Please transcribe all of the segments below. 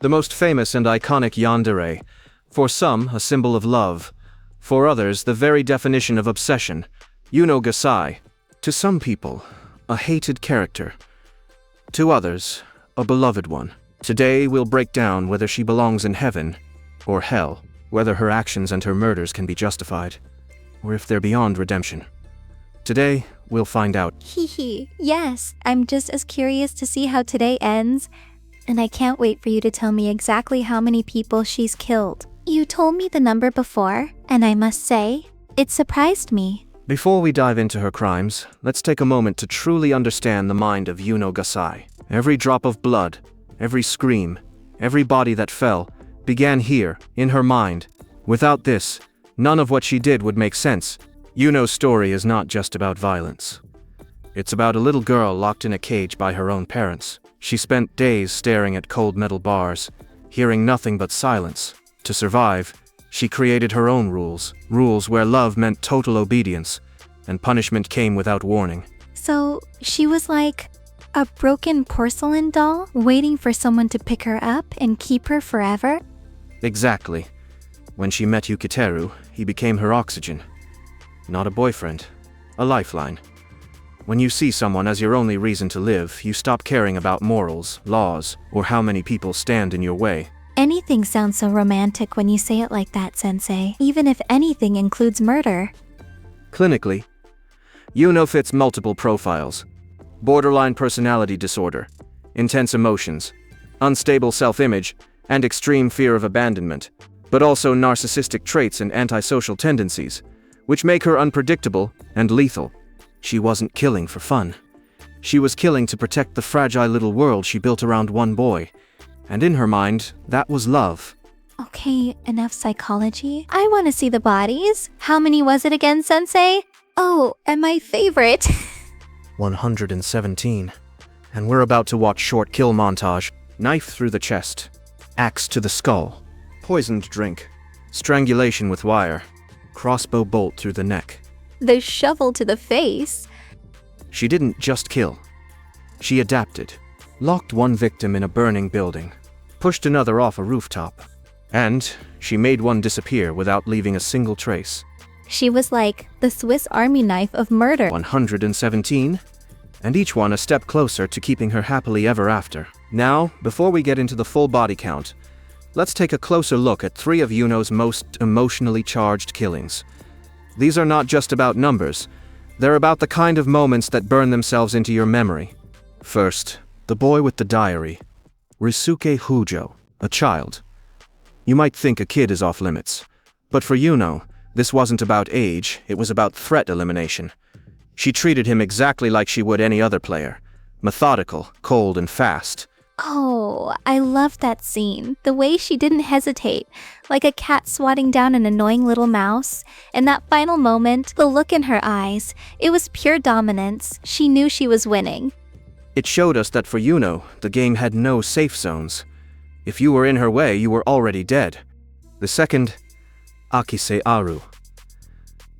The most famous and iconic yandere, for some a symbol of love, for others the very definition of obsession, Yuno Gasai. To some people, a hated character. To others, a beloved one. Today we'll break down whether she belongs in heaven or hell, whether her actions and her murders can be justified, or if they're beyond redemption. Today, we'll find out. Yes, I'm just as curious to see how today ends, and I can't wait for you to tell me exactly how many people she's killed. You told me the number before, and I must say, it surprised me. Before we dive into her crimes, let's take a moment to truly understand the mind of Yuno Gasai. Every drop of blood, every scream, every body that fell, began here, in her mind. Without this, none of what she did would make sense. Yuno's story is not just about violence. It's about a little girl locked in a cage by her own parents. She spent days staring at cold metal bars, hearing nothing but silence. To survive, she created her own rules where love meant total obedience, and punishment came without warning. So, she was like a broken porcelain doll, waiting for someone to pick her up and keep her forever? Exactly. When she met Yukiteru, he became her oxygen. Not a boyfriend, a lifeline. When you see someone as your only reason to live, you stop caring about morals, laws, or how many people stand in your way. Anything sounds so romantic when you say it like that, Sensei, even if anything includes murder. Clinically, Yuno fits multiple profiles: borderline personality disorder, intense emotions, unstable self-image, and extreme fear of abandonment, but also narcissistic traits and antisocial tendencies, which make her unpredictable and lethal. She wasn't killing for fun. She was killing to protect the fragile little world she built around one boy, and in her mind, that was love. Okay, enough psychology. I want to see the bodies. How many was it again, Sensei? Oh, and my favorite. 117. And we're about to watch short kill montage. Knife through the chest, axe to the skull, poisoned drink, strangulation with wire, crossbow bolt through the neck. The shovel to the face. She didn't just kill. She adapted. Locked one victim in a burning building, pushed another off a rooftop, and she made one disappear without leaving a single trace. She was like the Swiss Army knife of murder. 117, and each one a step closer to keeping her happily ever after. Now, before we get into the full body count, let's take a closer look at 3 of Yuno's most emotionally charged killings. These are not just about numbers, they're about the kind of moments that burn themselves into your memory. First, the boy with the diary, Ryusuke Hujo, a child. You might think a kid is off limits, but for Yuno, this wasn't about age, it was about threat elimination. She treated him exactly like she would any other player, methodical, cold, and fast. Oh, I loved that scene. The way she didn't hesitate, like a cat swatting down an annoying little mouse. And that final moment, the look in her eyes, it was pure dominance. She knew she was winning. It showed us that for Yuno, the game had no safe zones. If you were in her way, you were already dead. The second, Akise Aru.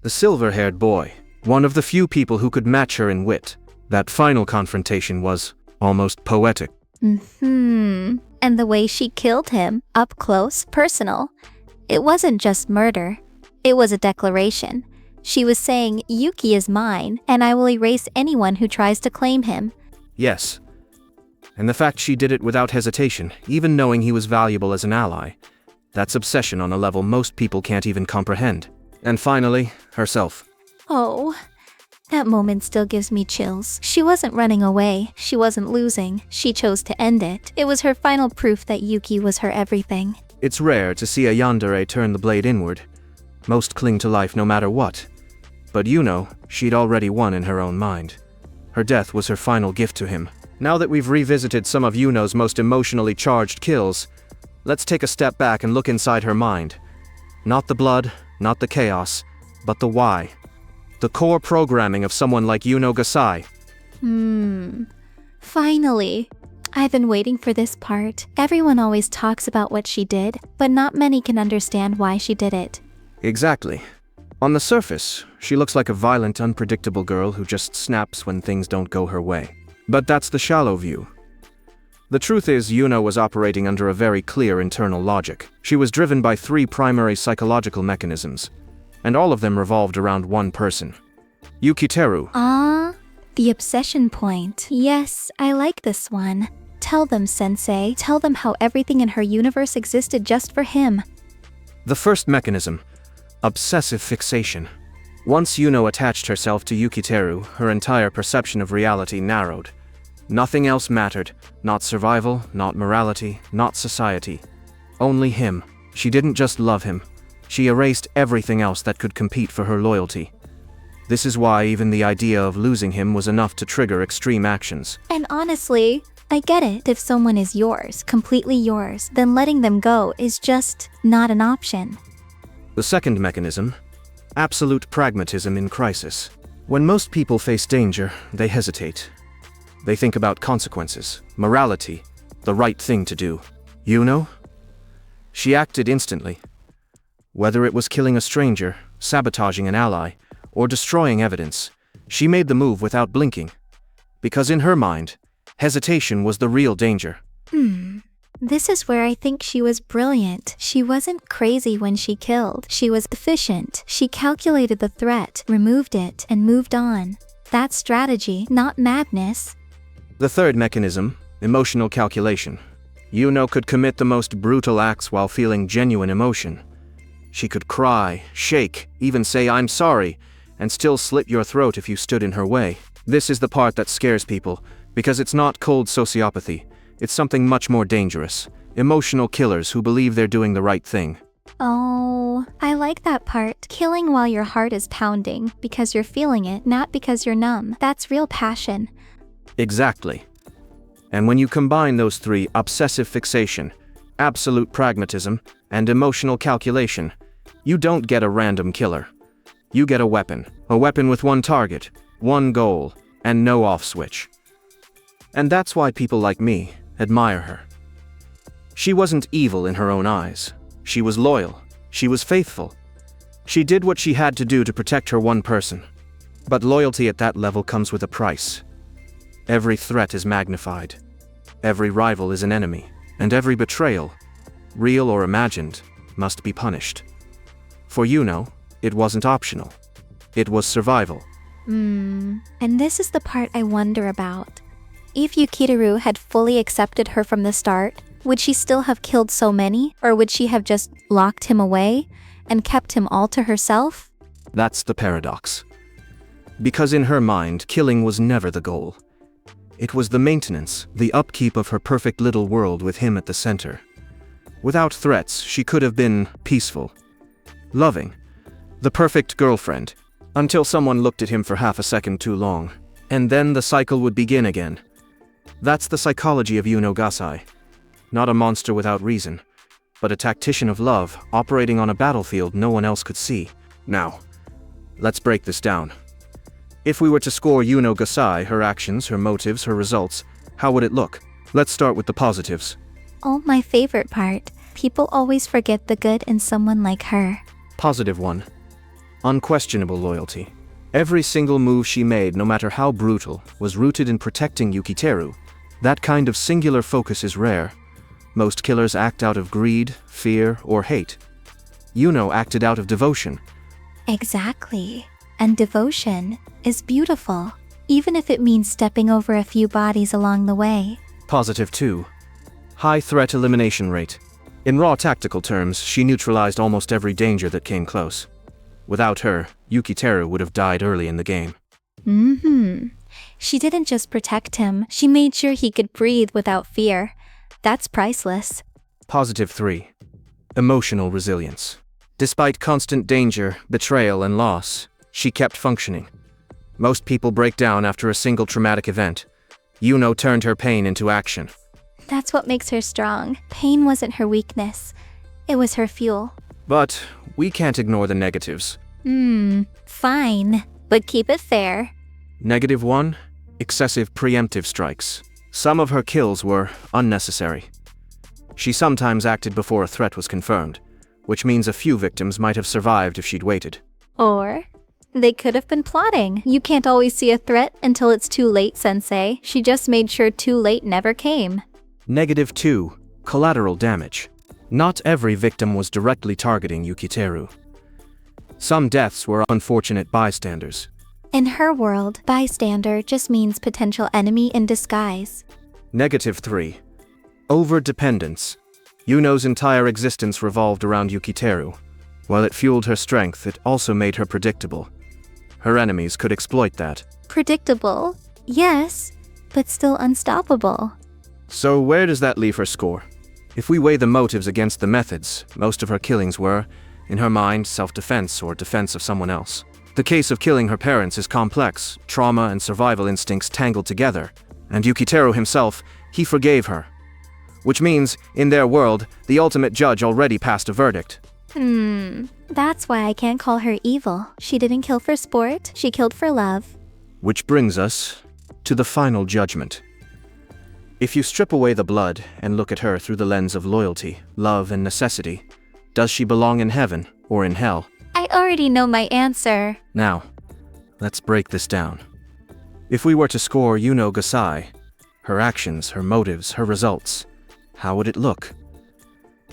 The silver-haired boy, one of the few people who could match her in wit. That final confrontation was almost poetic. And the way she killed him, up close, personal. It wasn't just murder. It was a declaration. She was saying, Yuki is mine, and I will erase anyone who tries to claim him. Yes. And the fact she did it without hesitation, even knowing he was valuable as an ally. That's obsession on a level most people can't even comprehend. And finally, herself. Oh, that moment still gives me chills. She wasn't running away. She wasn't losing. She chose to end it. It was her final proof that Yuki was her everything. It's rare to see a yandere turn the blade inward. Most cling to life no matter what. But Yuno, she'd already won in her own mind. Her death was her final gift to him. Now that we've revisited some of Yuno's most emotionally charged kills, let's take a step back and look inside her mind. Not the blood, not the chaos, but the why. The core programming of someone like Yuno Gasai. Finally. I've been waiting for this part. Everyone always talks about what she did, but not many can understand why she did it. Exactly. On the surface, she looks like a violent, unpredictable girl who just snaps when things don't go her way. But that's the shallow view. The truth is, Yuno was operating under a very clear internal logic. She was driven by 3 primary psychological mechanisms, and all of them revolved around one person. Yukiteru. The obsession point. Yes, I like this one. Tell them, Sensei. Tell them how everything in her universe existed just for him. The first mechanism, obsessive fixation. Once Yuno attached herself to Yukiteru, her entire perception of reality narrowed. Nothing else mattered, not survival, not morality, not society. Only him. She didn't just love him. She erased everything else that could compete for her loyalty. This is why even the idea of losing him was enough to trigger extreme actions. And honestly, I get it. If someone is yours, completely yours, then letting them go is just not an option. The second mechanism, absolute pragmatism in crisis. When most people face danger, they hesitate. They think about consequences, morality, the right thing to do. Yuno? She acted instantly. Whether it was killing a stranger, sabotaging an ally, or destroying evidence, she made the move without blinking. Because in her mind, hesitation was the real danger. This is where I think she was brilliant. She wasn't crazy when she killed. She was efficient. She calculated the threat, removed it, and moved on. That's strategy, not madness. The third mechanism, emotional calculation. Yuno could commit the most brutal acts while feeling genuine emotion. She could cry, shake, even say "I'm sorry," and still slit your throat if you stood in her way. This is the part that scares people, because it's not cold sociopathy. It's something much more dangerous. Emotional killers who believe they're doing the right thing. Oh, I like that part. Killing while your heart is pounding, because you're feeling it, not because you're numb. That's real passion. Exactly. And when you combine those 3, obsessive fixation, absolute pragmatism, and emotional calculation, you don't get a random killer. You get a weapon with one target, one goal, and no off switch. And that's why people like me admire her. She wasn't evil in her own eyes. She was loyal. She was faithful. She did what she had to do to protect her one person. But loyalty at that level comes with a price. Every threat is magnified. Every rival is an enemy. And every betrayal, real or imagined, must be punished. For Yuno, it wasn't optional. It was survival. And this is the part I wonder about. If Yukiteru had fully accepted her from the start, would she still have killed so many? Or would she have just locked him away and kept him all to herself? That's the paradox. Because in her mind, killing was never the goal. It was the maintenance, the upkeep of her perfect little world with him at the center. Without threats, she could have been peaceful, loving, the perfect girlfriend, until someone looked at him for half a second too long. And then the cycle would begin again. That's the psychology of Yuno Gasai. Not a monster without reason, but a tactician of love operating on a battlefield no one else could see. Now, let's break this down. If we were to score Yuno Gasai, her actions, her motives, her results, how would it look? Let's start with the positives. Oh, my favorite part. People always forget the good in someone like her. Positive 1. Unquestionable loyalty. Every single move she made, no matter how brutal, was rooted in protecting Yukiteru. That kind of singular focus is rare. Most killers act out of greed, fear, or hate. Yuno acted out of devotion. Exactly. And devotion is beautiful, even if it means stepping over a few bodies along the way. Positive 2. High threat elimination rate. In raw tactical terms, she neutralized almost every danger that came close. Without her, Yukiteru would have died early in the game. She didn't just protect him, she made sure he could breathe without fear. That's priceless. Positive 3. Emotional resilience. Despite constant danger, betrayal, and loss, she kept functioning. Most people break down after a single traumatic event. Yuno turned her pain into action. That's what makes her strong. Pain wasn't her weakness. It was her fuel. But we can't ignore the negatives. Fine. But keep it fair. Negative 1. Excessive preemptive strikes. Some of her kills were unnecessary. She sometimes acted before a threat was confirmed, which means a few victims might have survived if she'd waited. Or they could have been plotting. You can't always see a threat until it's too late, Sensei. She just made sure too late never came. -2. Collateral damage. Not every victim was directly targeting Yukiteru. Some deaths were unfortunate bystanders. In her world, bystander just means potential enemy in disguise. -3. Over-dependence. Yuno's entire existence revolved around Yukiteru. While it fueled her strength, it also made her predictable. Her enemies could exploit that. Predictable, yes, but still unstoppable. So where does that leave her score? If we weigh the motives against the methods, most of her killings were, in her mind, self-defense or defense of someone else. The case of killing her parents is complex, trauma and survival instincts tangled together, and Yukiteru himself, he forgave her. Which means, in their world, the ultimate judge already passed a verdict. That's why I can't call her evil. She didn't kill for sport, she killed for love. Which brings us to the final judgment. If you strip away the blood and look at her through the lens of loyalty, love, and necessity, does she belong in heaven or in hell? I already know my answer. Now, let's break this down. If we were to score Yuno Gasai, her actions, her motives, her results, how would it look?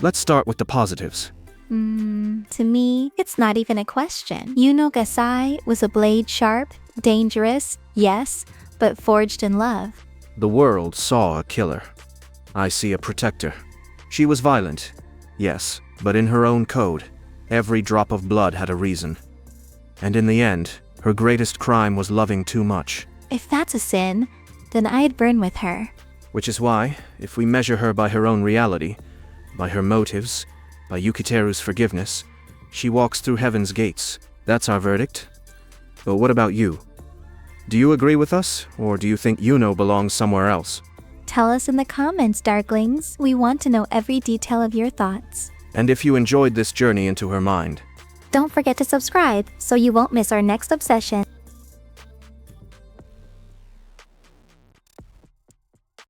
Let's start with the positives. To me, it's not even a question. Yuno Gasai was a blade sharp, dangerous, yes, but forged in love. The world saw a killer. I see a protector. She was violent, yes, but in her own code. Every drop of blood had a reason. And in the end, her greatest crime was loving too much. If that's a sin, then I'd burn with her. Which is why, if we measure her by her own reality, by her motives, by Yukiteru's forgiveness, she walks through heaven's gates. That's our verdict. But what about you? Do you agree with us, or do you think Yuno belongs somewhere else? Tell us in the comments, Darklings. We want to know every detail of your thoughts. And if you enjoyed this journey into her mind, don't forget to subscribe so you won't miss our next obsession.